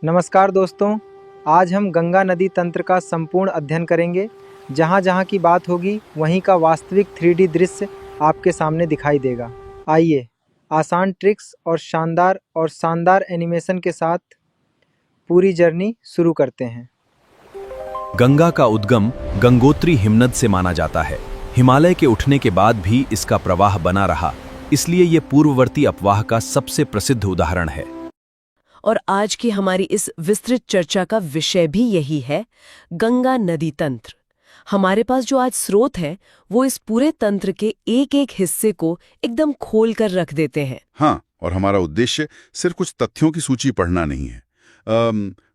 नमस्कार दोस्तों, आज हम गंगा नदी तंत्र का संपूर्ण अध्ययन करेंगे। जहाँ जहाँ की बात होगी वहीं का वास्तविक 3D दृश्य आपके सामने दिखाई देगा। आइए आसान ट्रिक्स और शानदार एनिमेशन के साथ पूरी जर्नी शुरू करते हैं। गंगा का उद्गम गंगोत्री हिमनद से माना जाता है। हिमालय के उठने के बाद भी इसका प्रवाह बना रहा, इसलिए ये पूर्ववर्ती अपवाह का सबसे प्रसिद्ध उदाहरण है। और आज की हमारी इस विस्तृत चर्चा का विषय भी यही है, गंगा नदी तंत्र। हमारे पास जो आज स्रोत है वो इस पूरे तंत्र के एक एक हिस्से को एकदम खोल कर रख देते हैं। हाँ, और हमारा उद्देश्य सिर्फ कुछ तथ्यों की सूची पढ़ना नहीं है।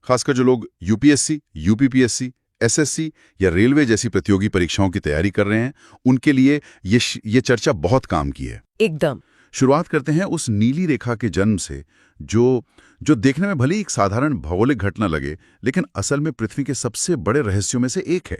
खासकर जो लोग यूपीएससी, यूपीपीएससी, एसएससी या रेलवे जैसी प्रतियोगी परीक्षाओं की तैयारी कर रहे हैं, उनके लिए ये चर्चा बहुत काम की है। एकदम। शुरुआत करते हैं उस नीली रेखा के जन्म से, जो देखने में भले ही एक साधारण भौगोलिक घटना लगे, लेकिन असल में पृथ्वी के सबसे बड़े रहस्यों में से एक है।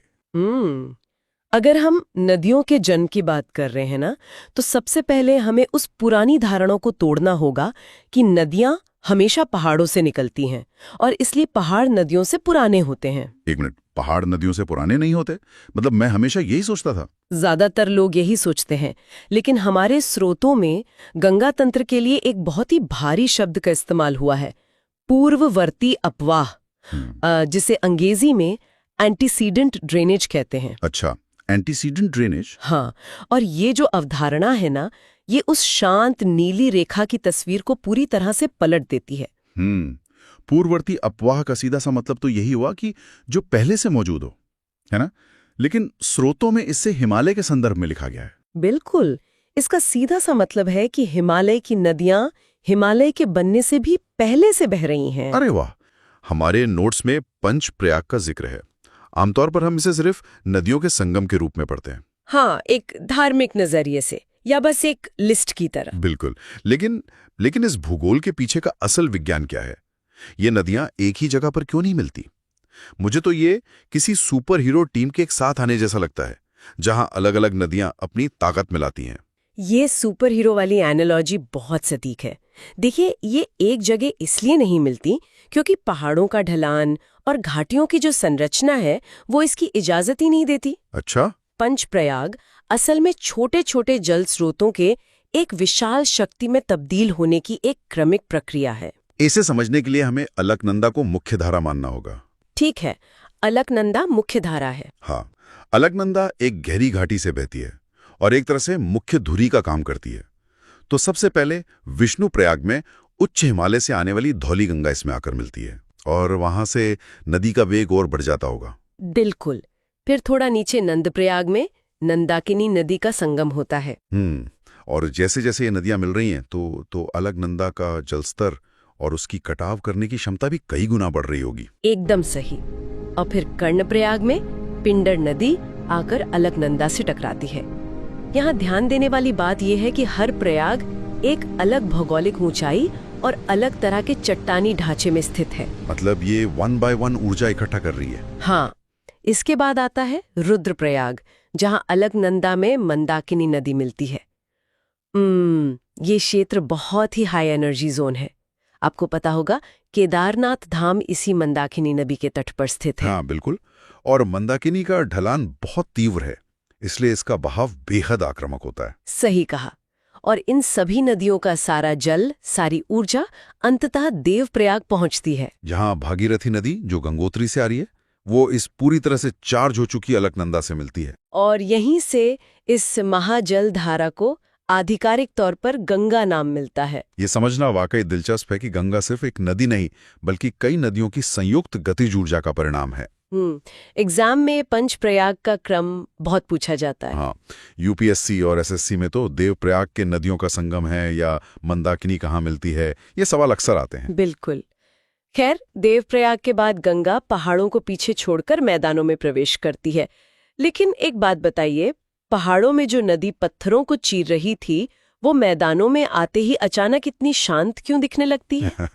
अगर हम नदियों के जन्म की बात कर रहे हैं ना, तो सबसे पहले हमें उस पुरानी धारणा को तोड़ना होगा कि नदियां हमेशा पहाड़ों से निकलती हैं और इसलिए पहाड़ नदियों से पुराने होते हैं। एक मिनट, पहाड़ नदियों से पुराने नहीं होते? मतलब मैं हमेशा यही सोचता था। ज्यादातर लोग यही सोचते हैं, लेकिन हमारे स्रोतों में गंगा तंत्र के लिए एक बहुत ही भारी शब्द का इस्तेमाल हुआ है, पूर्ववर्ती अपवाह, जिसे अंग्रेजी में एंटीसीडेंट ड्रेनेज कहते हैं। अच्छा, एंटीसीडेंट ड्रेनेज। हाँ, और ये जो अवधारणा है ना, ये उस शांत नीली रेखा की तस्वीर को पूरी तरह से पलट देती है। पूर्ववर्ती अपवाह का सीधा सा मतलब तो यही हुआ कि जो पहले से मौजूद हो, है ना? लेकिन स्रोतों में इससे हिमालय के संदर्भ में लिखा गया है। बिल्कुल, इसका सीधा सा मतलब है कि हिमालय की नदियां हिमालय के बनने से भी पहले से बह रही हैं। अरे वाह, हमारे नोट्स में पंच प्रयाग का जिक्र है। आमतौर पर हम इसे सिर्फ नदियों के संगम के रूप में पढ़ते हैं। हाँ, एक धार्मिक नजरिए से या बस एक लिस्ट की तरह। बिल्कुल, लेकिन इस भूगोल के पीछे का असल विज्ञान क्या है? ये नदियां एक ही जगह पर क्यों नहीं मिलती? मुझे तो ये किसी सुपर हीरो टीम के एक साथ आने जैसा लगता है, जहां अलग अलग नदियां अपनी ताकत मिलाती हैं। ये सुपर हीरो वाली एनालॉजी बहुत सटीक है। देखिए, ये एक जगह इसलिए नहीं मिलती क्योंकि पहाड़ों का ढलान और घाटियों की जो संरचना है वो इसकी इजाजत ही नहीं देती। अच्छा। पंचप्रयाग असल में छोटे छोटे जल स्रोतों के एक विशाल शक्ति में तब्दील होने की एक क्रमिक प्रक्रिया है। इसे समझने के लिए हमें अलकनंदा को मुख्य धारा मानना होगा। ठीक है, अलकनंदा मुख्य धारा है। हाँ, अलकनंदा एक गहरी घाटी से बहती है और एक तरह से मुख्य धुरी का काम करती है। तो सबसे पहले विष्णु प्रयाग में उच्च हिमालय से आने वाली धौली गंगा इसमें आकर मिलती है और वहां से नदी का वेग और बढ़ जाता होगा। बिल्कुल। फिर थोड़ा नीचे नंदप्रयाग में नंदाकिनी नदी का संगम होता है। और जैसे जैसे ये नदियां मिल रही हैं तो अलकनंदा का जलस्तर और उसकी कटाव करने की क्षमता भी कई गुना बढ़ रही होगी। एकदम सही। और फिर कर्णप्रयाग में पिंडर नदी आकर अलकनंदा से टकराती है। यहाँ ध्यान देने वाली बात यह है कि हर प्रयाग एक अलग भौगोलिक ऊंचाई और अलग तरह के चट्टानी ढांचे में स्थित है। मतलब ये 1 by 1 ऊर्जा इकट्ठा कर रही है। हाँ। इसके बाद आता है रुद्रप्रयाग, जहाँ अलकनंदा में मंदाकिनी नदी मिलती है। ये क्षेत्र बहुत ही हाई एनर्जी जोन है। आपको पता होगा, केदारनाथ धाम इसी मंदाकिनी नदी के तट पर स्थित है। हाँ बिल्कुल, और मंदाकिनी का ढलान बहुत तीव्र है, इसलिए इसका बहाव बेहद आक्रामक होता है। सही कहा। और इन सभी नदियों का सारा जल, सारी ऊर्जा अंततः देवप्रयाग पहुंचती है। जहां भागीरथी नदी, जो गंगोत्री से आ रही है, वो इस पूरी तरह से चार्ज हो चुकी अलकनंदा से मिलती है। और यहीं से इस महाजल धारा को आधिकारिक तौर पर गंगा नाम मिलता है। ये समझना वाकई दिलचस्प है कि गंगा सिर्फ एक नदी नहीं, बल्कि कई नदियों की संयुक्त गतिज ऊर्जा का परिणाम है। एग्जाम में पंचप्रयाग का क्रम बहुत पूछा जाता है। हाँ, यूपीएससी और एसएससी में तो देवप्रयाग के नदियों का संगम है या मंदाकिनी कहाँ मिलती है, ये सवाल अक्सर आते हैं। बिल्कुल। खैर, देवप्रयाग के बाद गंगा पहाड़ों को पीछे छोड़कर मैदानों में प्रवेश करती है। लेकिन एक बात बताइए, पहाड़ों में जो नदी पत्थरों को चीर रही थी, वो मैदानों में आते ही अचानक इतनी शांत क्यों दिखने लगती है?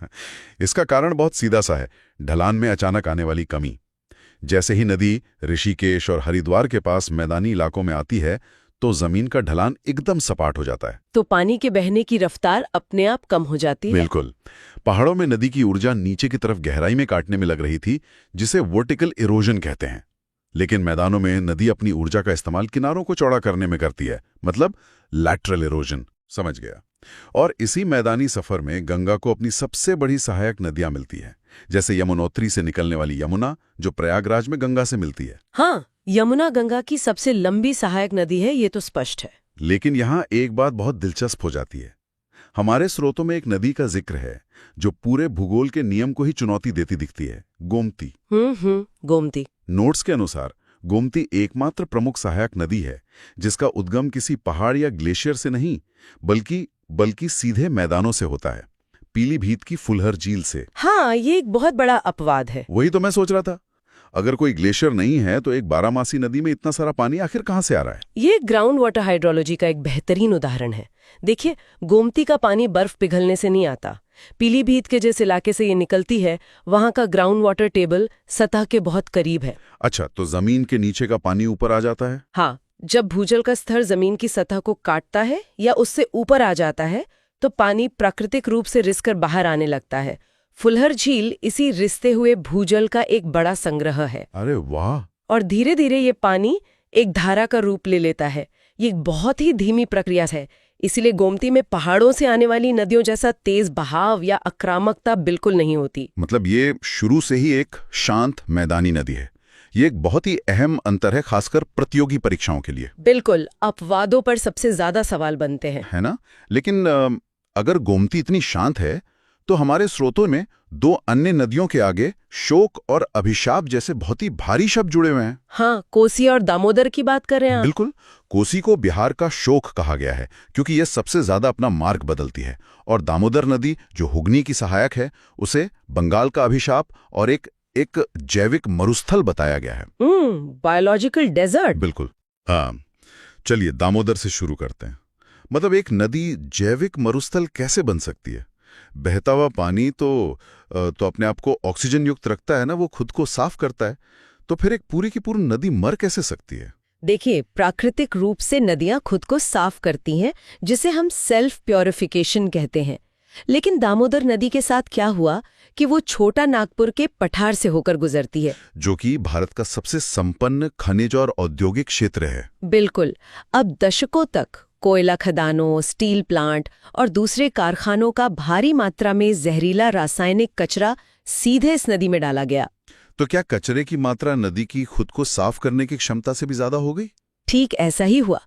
इसका कारण बहुत सीधा सा है, ढलान में अचानक आने वाली कमी। जैसे ही नदी ऋषिकेश और हरिद्वार के पास मैदानी इलाकों में आती है, तो जमीन का ढलान एकदम सपाट हो जाता है। तो पानी के बहने की रफ्तार अपने आप कम हो जाती है। बिल्कुल। पहाड़ों में नदी की ऊर्जा नीचे की तरफ गहराई में काटने में लग रही थी, जिसे वर्टिकल इरोजन कहते हैं। लेकिन मैदानों में नदी अपनी ऊर्जा का इस्तेमाल किनारों को चौड़ा करने में करती है, मतलब लैटरल इरोजन। समझ गया। और इसी मैदानी सफर में गंगा को अपनी सबसे बड़ी सहायक नदियां मिलती है, जैसे यमुनोत्री से निकलने वाली यमुना, जो प्रयागराज में गंगा से मिलती है। हाँ, यमुना गंगा की सबसे लंबी सहायक नदी है, ये तो स्पष्ट है। लेकिन यहाँ एक बात बहुत दिलचस्प हो जाती है। हमारे स्रोतों में एक नदी का जिक्र है जो पूरे भूगोल के नियम को ही चुनौती देती दिखती है, गोमती। गोमती। नोट्स के अनुसार गोमती एकमात्र प्रमुख सहायक नदी है जिसका उद्गम किसी पहाड़ या ग्लेशियर से नहीं, बल्कि सीधे मैदानों से होता है, पीलीभीत की फुलहर झील से। हाँ, ये एक बहुत बड़ा अपवाद है। वही तो मैं सोच रहा था। अगर कोई ग्लेशियर नहीं है तो एक बारहमासी नदी में इतना सारा पानी आखिर कहाँ से आ रहा है? ये ग्राउंड वाटर हाइड्रोलॉजी का एक बेहतरीन उदाहरण है। देखिए, गोमती का पानी बर्फ पिघलने से नहीं आता। पीलीभीत के जिस इलाके से ये निकलती है, वहां का ग्राउंड वाटर टेबल सतह के बहुत करीब है। अच्छा, तो जमीन के नीचे का पानी ऊपर आ जाता है? हाँ, जब भूजल का स्तर जमीन की सतह को काटता है या उससे ऊपर आ जाता है, तो पानी प्राकृतिक रूप से रिसकर बाहर आने लगता है। फुलहर झील इसी रिसते हुए भूजल का एक बड़ा संग्रह है। अरे वाह! और धीरे धीरे ये पानी एक धारा का रूप ले लेता है। ये एक बहुत ही धीमी प्रक्रिया है, इसीलिए गोमती में पहाड़ों से आने वाली नदियों जैसा तेज बहाव या आक्रामकता बिल्कुल नहीं होती। मतलब ये शुरू से ही एक शांत मैदानी नदी है। ये एक बहुत ही अहम अंतर है, खासकर प्रतियोगी परीक्षाओं के लिए। बिल्कुल, अपवादों पर सबसे ज्यादा सवाल बनते हैं, है ना? लेकिन अगर गोमती इतनी शांत है तो हमारे स्रोतों में दो अन्य नदियों के आगे शोक और अभिशाप जैसे बहुत ही भारी शब्द जुड़े हुए हैं। हाँ, कोसी और दामोदर की बात कर रहे हैं आप? बिल्कुल। कोसी को बिहार का शोक कहा गया है क्योंकि यह सबसे ज्यादा अपना मार्ग बदलती है, और दामोदर नदी जो हुगनी की सहायक है, उसे बंगाल का अभिशाप और एक जैविक मरुस्थल बताया गया है। Biological desert. बिल्कुल। हाँ, चलिए दामोदर से शुरू करते हैं। मतलब एक नदी जैविक मरुस्थल कैसे बन सकती है? बहता हुआ पानी तो अपने आप को ऑक्सीजन युक्त रखता है ना, वो खुद को साफ करता है, तो फिर एक पूरी की पूरी नदी मर कैसे सकती है? देखिए, प्राकृतिक रूप से नदियां खुद को साफ करती हैं, जिसे हम सेल्फ प्योरिफिकेशन कहते हैं। लेकिन दामोदर नदी के साथ क्या हुआ कि वो छोटा नागपुर के पठार से होकर गुजरती है, जो कि भारत का सबसे संपन्न खनिज और औद्योगिक क्षेत्र है। बिल्कुल। अब दशकों तक कोयला खदानों, स्टील प्लांट और दूसरे कारखानों का भारी मात्रा में जहरीला रासायनिक कचरा सीधे इस नदी में डाला गया। तो क्या कचरे की मात्रा नदी की खुद को साफ करने की क्षमता से भी ज्यादा हो गई? ठीक ऐसा ही हुआ।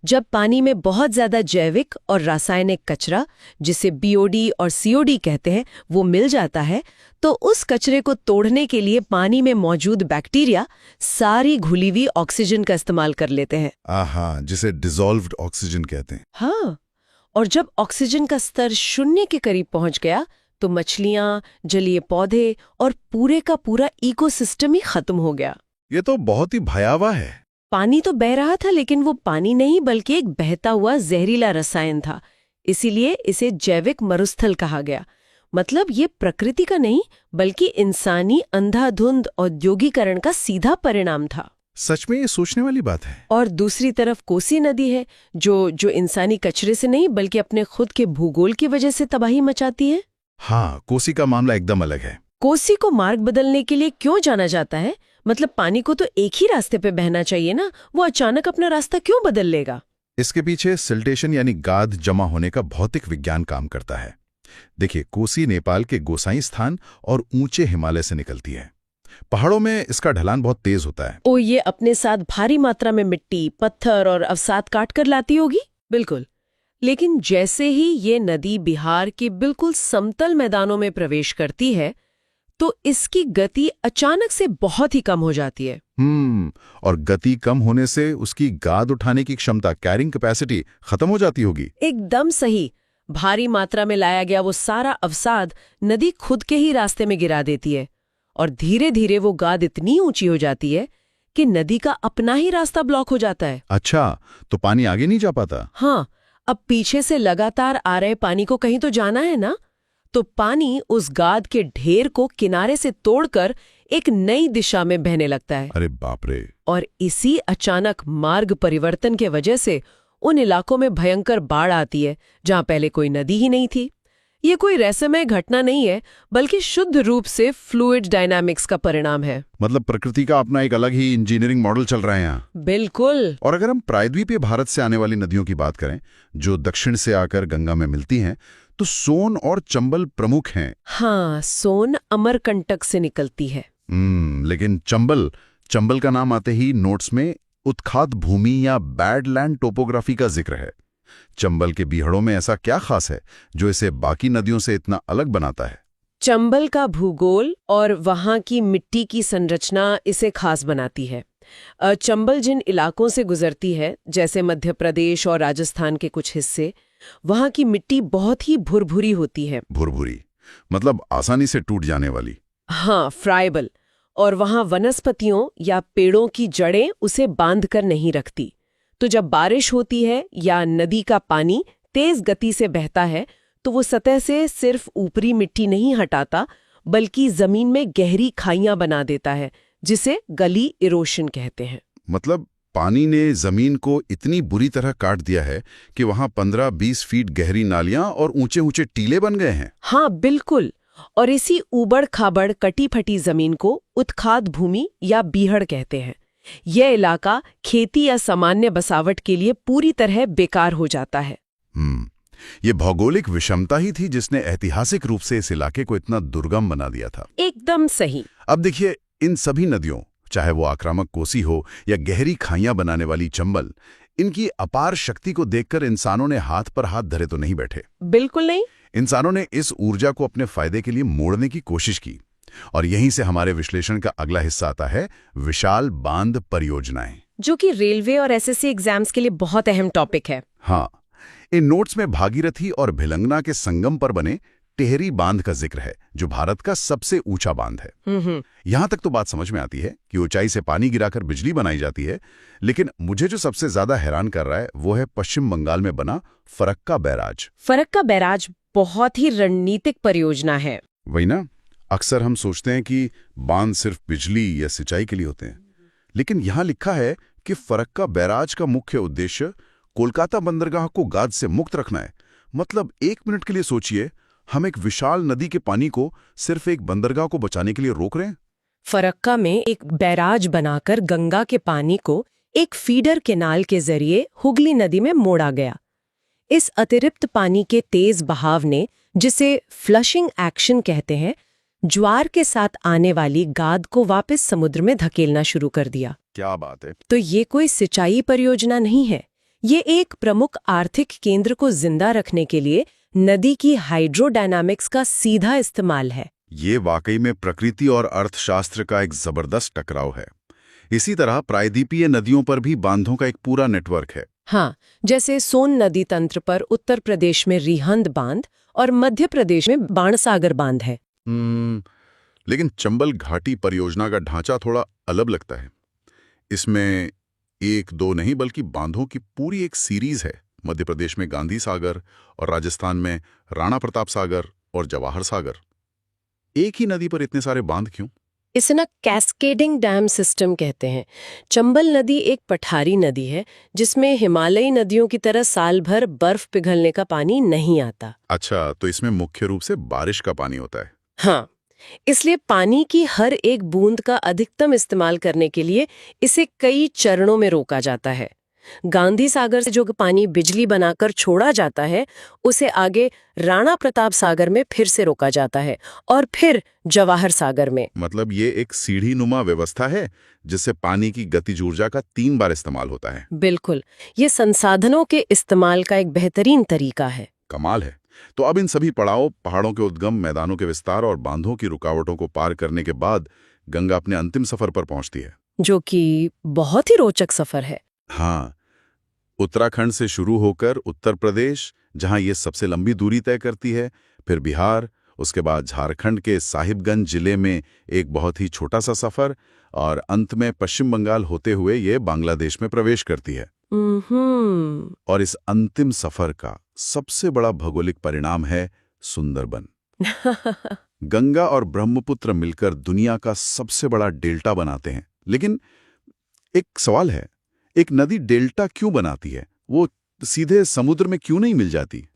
जब पानी में बहुत ज्यादा जैविक और रासायनिक कचरा, जिसे बीओडी और सीओडी कहते हैं, वो मिल जाता है, तो उस कचरे को तोड़ने के लिए पानी में मौजूद बैक्टीरिया सारी घुली हुई ऑक्सीजन का इस्तेमाल कर लेते हैं। आहा, जिसे डिसॉल्व्ड ऑक्सीजन कहते हैं। हाँ, और जब ऑक्सीजन का स्तर 0 के करीब पहुंच गया, तो मछलियां, जलीय पौधे और पूरे का पूरा इकोसिस्टम ही खत्म हो गया। ये तो बहुत ही भयावह है। पानी तो बह रहा था, लेकिन वो पानी नहीं बल्कि एक बहता हुआ जहरीला रसायन था। इसीलिए इसे जैविक मरुस्थल कहा गया। मतलब ये प्रकृति का नहीं बल्कि इंसानी अंधाधुंध औद्योगिकरण का सीधा परिणाम था। सच में ये सोचने वाली बात है। और दूसरी तरफ कोसी नदी है, जो इंसानी कचरे से नहीं बल्कि अपने खुद के भूगोल की वजह से तबाही मचाती है। हाँ, कोसी का मामला एकदम अलग है। कोसी को मार्ग बदलने के लिए क्यों जाना जाता है? मतलब पानी को तो एक ही रास्ते पे बहना चाहिए ना, वो अचानक अपना रास्ता क्यों बदल लेगा? इसके पीछे सिल्टेशन यानी गाद जमा होने का भौतिक विज्ञान काम करता है। देखिए, कोसी नेपाल के गोसाई स्थान और ऊंचे हिमालय से निकलती है। पहाड़ों में इसका ढलान बहुत तेज होता है। ओ, ये अपने साथ भारी मात्रा में मिट्टी, पत्थर और अवसाद काट कर लाती होगी। बिल्कुल। लेकिन जैसे ही ये नदी बिहार के बिल्कुल समतल मैदानों में प्रवेश करती है, तो इसकी गति अचानक से बहुत ही कम हो जाती है। और गति कम होने से उसकी गाद उठाने की क्षमता, कैरिंग कैपेसिटी खत्म हो जाती होगी। एकदम सही। भारी मात्रा में लाया गया वो सारा अवसाद नदी खुद के ही रास्ते में गिरा देती है, और धीरे धीरे वो गाद इतनी ऊंची हो जाती है कि नदी का अपना ही रास्ता ब्लॉक हो जाता है। अच्छा, तो पानी आगे नहीं जा पाता? हाँ, अब पीछे से लगातार आ रहे पानी को कहीं तो जाना है ना, तो पानी उस गाद के ढेर को किनारे से तोड़कर एक नई दिशा में बहने लगता है। अरे बाप रे। और इसी अचानक मार्ग परिवर्तन के वजह से उन इलाकों में भयंकर बाढ़ आती है जहां पहले कोई नदी ही नहीं थी। ये कोई रहस्यमय घटना नहीं है, बल्कि शुद्ध रूप से फ्लूइड डायनामिक्स का परिणाम है। मतलब प्रकृति का अपना एक अलग ही इंजीनियरिंग मॉडल चल रहा है यहाँ। बिल्कुल। और अगर हम प्रायद्वीपीय भारत से आने वाली नदियों की बात करें, जो दक्षिण से आकर गंगा में मिलती हैं, तो सोन और चंबल प्रमुख हैं। हाँ, सोन अमरकंटक से निकलती है। लेकिन चंबल का नाम आते ही नोट्स में उत्खात भूमि या बैडलैंड टोपोग्राफी का जिक्र है। चंबल के बीहड़ों में ऐसा क्या खास है जो इसे बाकी नदियों से इतना अलग बनाता है? चंबल का भूगोल और वहां की मिट्टी की संरचना इसे खास बनाती है। चंबल जिन इलाकों से गुजरती है, जैसे मध्य प्रदेश और राजस्थान के कुछ हिस्से, वहां की मिट्टी बहुत ही भुरभुरी होती है। भुरभुरी मतलब आसानी से टूट जाने वाली? हाँ, फ्राइबल। और वहां वनस्पतियों या पेड़ों की जड़ें उसे बांध कर नहीं रखती। तो जब बारिश होती है या नदी का पानी तेज गति से बहता है, तो वो सतह से सिर्फ ऊपरी मिट्टी नहीं हटाता, बल्कि जमीन में गहरी खाइयां बना देता है, जिसे गली इरोशन कहते हैं। मतलब पानी ने जमीन को इतनी बुरी तरह काट दिया है कि वहां 15-20 फीट गहरी नालियां और ऊंचे ऊंचे टीले बन गए हैं। हाँ, बिल्कुल। और इसी ऊबड़ खाबड़ कटी फटी जमीन को उत्खात भूमि या बीहड़ कहते हैं। यह इलाका खेती या सामान्य बसावट के लिए पूरी तरह बेकार हो जाता है। ये भौगोलिक विषमता ही थी जिसने ऐतिहासिक रूप से इस इलाके को इतना दुर्गम बना दिया था। एकदम सही। अब देखिए, इन सभी नदियों, चाहे वो आक्रामक कोसी हो या गहरी खाइयां बनाने वाली चंबल, इनकी अपार शक्ति को देखकर इंसानों ने हाथ पर हाथ धरे तो नहीं बैठे। बिल्कुल नहीं। इंसानों ने इस ऊर्जा को अपने फायदे के लिए मोड़ने की कोशिश की। और यहीं से हमारे विश्लेषण का अगला हिस्सा आता है, विशाल बांध परियोजनाएं, जो कि रेलवे और एसएससी एग्जाम्स के लिए बहुत अहम टॉपिक है। हाँ, इन नोट्स में भागीरथी और भिलंगना के संगम पर बने टेहरी बांध का जिक्र है, जो भारत का सबसे ऊंचा बांध है। यहां तक तो बात समझ में आती है कि ऊंचाई से पानी गिराकर बिजली बनाई जाती है, लेकिन मुझे जो सबसे ज्यादा हैरान कर रहा है वो है पश्चिम बंगाल में बना फरक्का बैराज। फरक्का बैराज बहुत ही रणनीतिक परियोजना है। वही ना, अक्सर हम सोचते हैं कि बांध सिर्फ बिजली या सिंचाई के लिए होते हैं, लेकिन यहां लिखा है कि फरक्का बैराज का मुख्य उद्देश्य कोलकाता बंदरगाह को गाद से मुक्त रखना है। मतलब एक मिनट के लिए सोचिए, हम एक विशाल नदी के पानी को सिर्फ एक बंदरगाह को बचाने के लिए रोक रहे हैं। फरक्का में एक बैराज बनाकर गंगा के पानी को एक फीडर केनाल के जरिए हुगली नदी में मोड़ा गया। इस अतिरिक्त पानी के तेज बहाव ने, जिसे फ्लशिंग एक्शन कहते हैं, ज्वार के साथ आने वाली गाद को वापस समुद्र में धकेलना शुरू कर दिया। क्या बात है। तो ये कोई सिंचाई परियोजना नहीं है, ये एक प्रमुख आर्थिक केंद्र को जिंदा रखने के लिए नदी की हाइड्रोडायनामिक्स का सीधा इस्तेमाल है। ये वाकई में प्रकृति और अर्थशास्त्र का एक जबरदस्त टकराव है। इसी तरह प्रायद्वीपीय नदियों पर भी बांधों का एक पूरा नेटवर्क है। हाँ, जैसे सोन नदी तंत्र पर उत्तर प्रदेश में रिहंद बांध और मध्य प्रदेश में बाणसागर बांध है। लेकिन चंबल घाटी परियोजना का ढांचा थोड़ा अलग लगता है। इसमें एक दो नहीं बल्कि बांधों की पूरी एक सीरीज है। मध्य प्रदेश में गांधी सागर और राजस्थान में राणा प्रताप सागर और जवाहर सागर। एक ही नदी पर इतने सारे बांध क्यों? इसे ना कैस्केडिंग डैम सिस्टम कहते हैं। चंबल नदी एक पठारी नदी है जिसमें हिमालयी नदियों की तरह साल भर बर्फ पिघलने का पानी नहीं आता। अच्छा, तो इसमें मुख्य रूप से बारिश का पानी होता है। हाँ, इसलिए पानी की हर एक बूंद का अधिकतम इस्तेमाल करने के लिए इसे कई चरणों में रोका जाता है। गांधी सागर से जो पानी बिजली बनाकर छोड़ा जाता है, उसे आगे राणा प्रताप सागर में फिर से रोका जाता है और फिर जवाहर सागर में। मतलब ये एक सीढ़ी नुमा व्यवस्था है जिससे पानी की गतिज ऊर्जा का 3 बार इस्तेमाल होता है। बिल्कुल, ये संसाधनों के इस्तेमाल का एक बेहतरीन तरीका है। कमाल है। तो अब इन सभी पड़ाव, पहाड़ों के उद्गम, मैदानों के विस्तार और बांधों की रुकावटों को पार करने के बाद गंगा अपने अंतिम सफर पर पहुंचती है, जो कि बहुत ही रोचक सफर है। हाँ, उत्तराखंड से शुरू होकर उत्तर प्रदेश, जहां ये सबसे लंबी दूरी तय करती है, फिर बिहार, उसके बाद झारखंड के साहिबगंज जिले में एक बहुत ही छोटा सा सफर, और अंत में पश्चिम बंगाल होते हुए ये बांग्लादेश में प्रवेश करती है। और इस अंतिम सफर का सबसे बड़ा भौगोलिक परिणाम है सुंदरबन। गंगा और ब्रह्मपुत्र मिलकर दुनिया का सबसे बड़ा डेल्टा बनाते हैं। लेकिन एक सवाल है, एक नदी डेल्टा क्यों बनाती है? वो सीधे समुद्र में क्यों नहीं मिल जाती?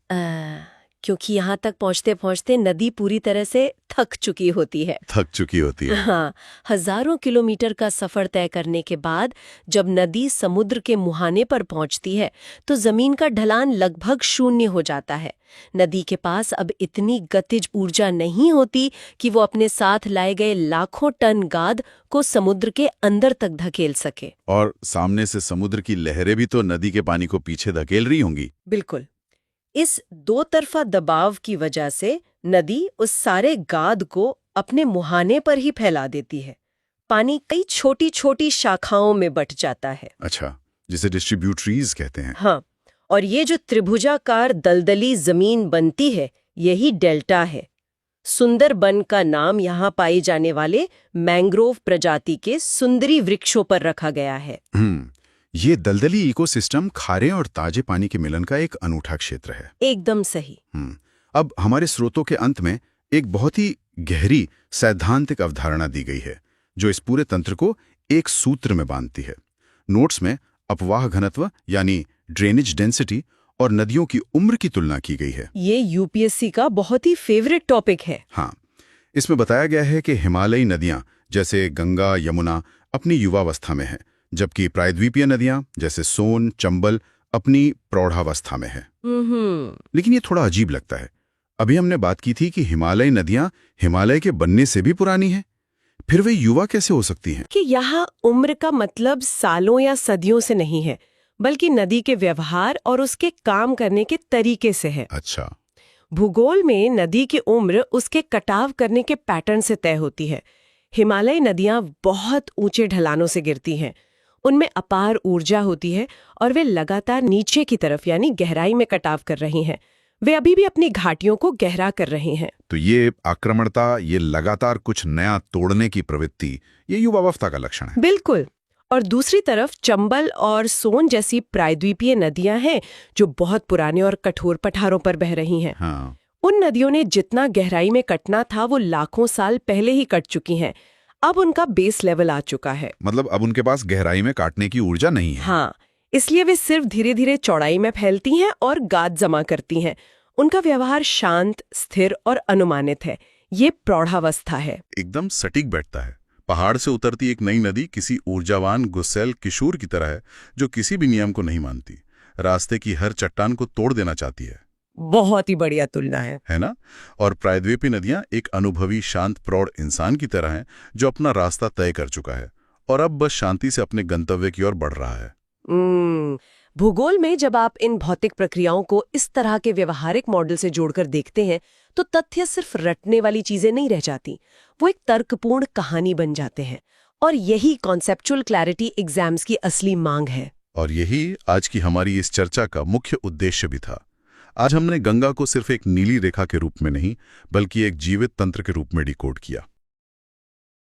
क्योंकि यहाँ तक पहुँचते पहुँचते नदी पूरी तरह से थक चुकी होती है। हाँ, हजारों किलोमीटर का सफर तय करने के बाद जब नदी समुद्र के मुहाने पर पहुँचती है तो जमीन का ढलान लगभग शून्य हो जाता है। नदी के पास अब इतनी गतिज ऊर्जा नहीं होती कि वो अपने साथ लाए गए लाखों टन गाद को समुद्र के अंदर तक धकेल सके। और सामने से समुद्र की लहरें भी तो नदी के पानी को पीछे धकेल रही होंगी। बिल्कुल। इस दो तरफा दबाव की वजह से नदी उस सारे गाद को अपने मुहाने पर ही फैला देती है। पानी कई छोटी छोटी शाखाओं में बट जाता है। अच्छा, जिसे डिस्ट्रीब्यूटरीज कहते हैं। हाँ, और ये जो त्रिभुजाकार दलदली जमीन बनती है यही डेल्टा है। सुंदरबन का नाम यहाँ पाए जाने वाले मैंग्रोव प्रजाति के सुंदरी वृक्षों पर रखा गया है। ये दलदली इकोसिस्टम खारे और ताजे पानी के मिलन का एक अनूठा क्षेत्र है। एकदम सही। अब हमारे स्रोतों के अंत में एक बहुत ही गहरी सैद्धांतिक अवधारणा दी गई है जो इस पूरे तंत्र को एक सूत्र में बांधती है। नोट्स में अपवाह घनत्व यानी ड्रेनेज डेंसिटी और नदियों की उम्र की तुलना की गई है। ये यूपीएससी का बहुत ही फेवरेट टॉपिक है। हाँ, इसमें बताया गया है कि हिमालयी नदियां जैसे गंगा, यमुना अपनी युवावस्था में है, जबकि प्रायद्वीपीय नदियां जैसे सोन, चंबल अपनी प्रौढ़ावस्था में है। लेकिन ये थोड़ा अजीब लगता है। अभी हमने बात की थी कि हिमालयी नदियां हिमालय के बनने से भी पुरानी हैं, फिर वे युवा कैसे हो सकती हैं? कि यहाँ उम्र का मतलब सालों या सदियों से नहीं है, बल्कि नदी के व्यवहार और उसके काम करने के तरीके से है। अच्छा। भूगोल में नदी की उम्र उसके कटाव करने के पैटर्न से तय होती है। हिमालयी नदियां बहुत ऊंचे ढलानों से गिरती हैं, उनमें अपार ऊर्जा होती है और वे लगातार नीचे की तरफ यानी गहराई में कटाव कर रही हैं। वे अभी भी अपनी घाटियों को गहरा कर रहे हैं। तो ये आक्रमणता, ये लगातार कुछ नया तोड़ने की प्रवृत्ति, ये युवावस्था का लक्षण है। बिल्कुल। और दूसरी तरफ चंबल और सोन जैसी प्रायद्वीपीय नदियां हैं जो बहुत पुराने और कठोर पठारों पर बह रही हैं। हाँ। उन नदियों ने जितना गहराई में कटना था वो लाखों साल पहले ही कट चुकी हैं। अब उनका बेस लेवल आ चुका है। मतलब अब उनके पास गहराई में काटने की ऊर्जा नहीं है। हाँ, इसलिए वे सिर्फ धीरे धीरे चौड़ाई में फैलती हैं और गाद जमा करती हैं। उनका व्यवहार शांत, स्थिर और अनुमानित है। ये प्रौढ़ावस्था है। एकदम सटीक बैठता है। पहाड़ से उतरती एक नई नदी किसी ऊर्जावान गुस्सैल किशोर की तरह है जो किसी भी नियम को नहीं मानती, रास्ते की हर चट्टान को तोड़ देना चाहती है। बहुत ही बढ़िया तुलना है ना? और प्रायद्वीपीय नदियां एक अनुभवी, शांत, प्रौढ़ इंसान की तरह हैं जो अपना रास्ता तय कर चुका है और अब बस शांति से अपने गंतव्य की ओर बढ़ रहा है। भूगोल में जब आप इन भौतिक प्रक्रियाओं को इस तरह के व्यवहारिक मॉडल से जोड़कर देखते हैं तो तथ्य सिर्फ रटने वाली चीजें नहीं रह जाती, वो एक तर्कपूर्ण कहानी बन जाते हैं। और यही कॉन्सेप्चुअल क्लैरिटी एग्जाम्स की असली मांग है। और यही आज की हमारी इस चर्चा का मुख्य उद्देश्य भी था। आज हमने गंगा को सिर्फ एक नीली रेखा के रूप में नहीं, बल्कि एक जीवित तंत्र के रूप में डिकोड किया।